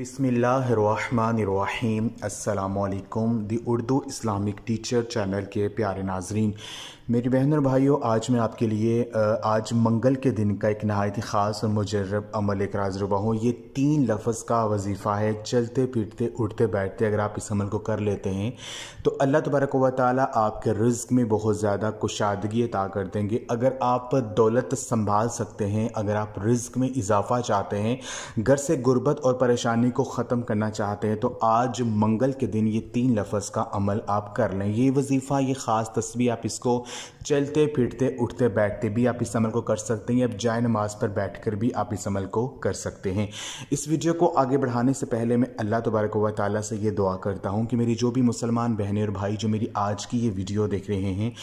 बिस्मिल्लाहिर्रहमानिर्रहीम। अस्सलामुअलैकुम। दी Urdu Islamic teacher channel के प्यारे नाजरीन, मेरी बहन और भाइयों, आज मैं आपके लिए आज मंगल के दिन का एक नहायत ख़ास और मुजर्रब अमल एक हाज़िर हुआ हूँ। ये 3 लफ्ज़ का वजीफ़ा है। चलते फिरते उठते बैठते अगर आप इस अमल को कर लेते हैं तो अल्लाह तबारक व तआला आपके रिज़्क़ में बहुत ज़्यादा कुशादगी अता कर देंगे। अगर आप दौलत संभाल सकते हैं, अगर आप रिज़्क़ में इजाफ़ा चाहते हैं, घर से गुर्बत और परेशानी को ख़त्म करना चाहते हैं, तो आज मंगल के दिन ये 3 लफ्ज़ का अमल आप कर लें। ये वजीफ़ा, ये ख़ास तस्बीह, आप इसको चलते फिरते उठते बैठते भी आप इस अमल को कर सकते हैं। अब जाए नमाज पर बैठकर भी आप इस अमल को कर सकते हैं। इस वीडियो को आगे बढ़ाने से पहले मैं अल्लाह तबारक व तआला से ये दुआ करता हूँ कि मेरी जो भी मुसलमान बहनें और भाई जो मेरी आज की ये वीडियो देख रहे हैं,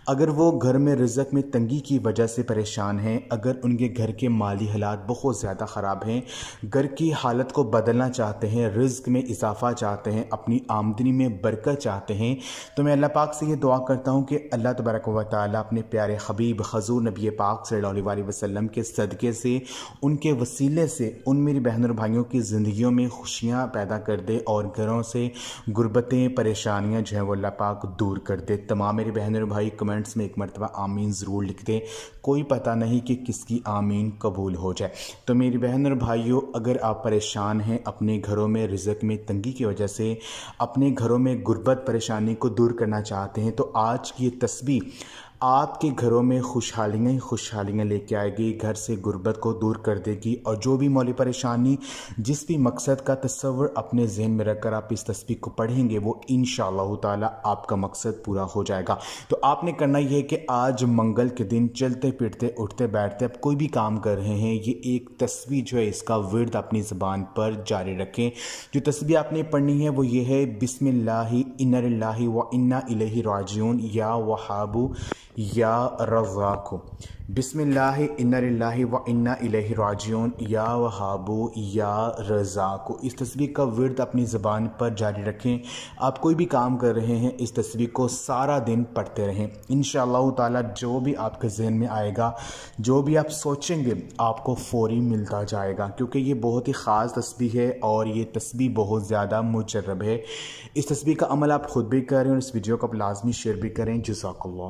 अगर वो घर में रिज़्क़ में तंगी की वजह से परेशान हैं, अगर उनके घर के माली हालात बहुत ज़्यादा ख़राब हैं, घर की हालत को बदलना चाहते हैं, रिज़्क़ में इजाफ़ा चाहते हैं, अपनी आमदनी में बरकत चाहते हैं, तो मैं अल्लाह पाक से ये दुआ करता हूँ कि अल्लाह तबारक व तआला अपने प्यारे हबीब हज़ूर नबी पाक सल्लल्लाहु अलैहि वसल्लम के सदक़े से, उनके वसीले से उन मेरी बहन और भाइयों की ज़िंदगियों में खुशियाँ पैदा कर दे और घरों से गुर्बतें परेशानियाँ जो हैं वो अल्लाह पाक दूर कर दे। तमाम मेरे बहन और भाई कमेंट्स में एक मरतबा आमीन ज़रूर लिख दें। कोई पता नहीं कि किसकी आमीन कबूल हो जाए। तो मेरी बहन और भाइयों, अगर आप परेशान हैं अपने घरों में रिज़्क़ में तंगी की वजह से, अपने घरों में गुर्बत परेशानी को दूर करना चाहते हैं, तो आज की ये तस्बीह आपके घरों में खुशहालियाँ ही खुशहालियाँ लेके आएगी, घर से गुर्बत को दूर कर देगी। और जो भी मौली परेशानी, जिस भी मकसद का तस्वर अपने जहन में रखकर आप इस तस्बीह को पढ़ेंगे, वो इंशाअल्लाह ताला आपका मकसद पूरा हो जाएगा। तो आपने करना ये है कि आज मंगल के दिन चलते फिरते उठते बैठते आप कोई भी काम कर रहे हैं, ये एक तस्बीह जो है इसका विर्द अपनी ज़बान पर जारी रखें। जो तस्बीह आपने पढ़नी है वो ये है, बिस्मिल्लाहि इन्ना लिल्लाहि व इन्ना इलैहि राजिऊन या वहाबु या रज़्ज़ाक़ु। बिस्मिल्लाहि इन्ना लिल्लाहि व इन्ना इलैहि राजिऊन या वहाबु या रज़्ज़ाक़ु। इस तस्बीह का विर्द अपनी ज़बान पर जारी रखें। आप कोई भी काम कर रहे हैं, इस तस्बीह को सारा दिन पढ़ते रहें। इंशाअल्लाह ताला जो भी आपके ज़हन में आएगा, जो भी आप सोचेंगे, आपको फ़ौरी मिलता जाएगा, क्योंकि ये बहुत ही ख़ास तस्बीह है और ये तस्बीह बहुत ज़्यादा मुजर्रब है। इस तस्बीह का अमल आप ख़ुद भी करें और इस वीडियो को आप लाज़मी शेयर भी करें। जज़ाकल्लाह।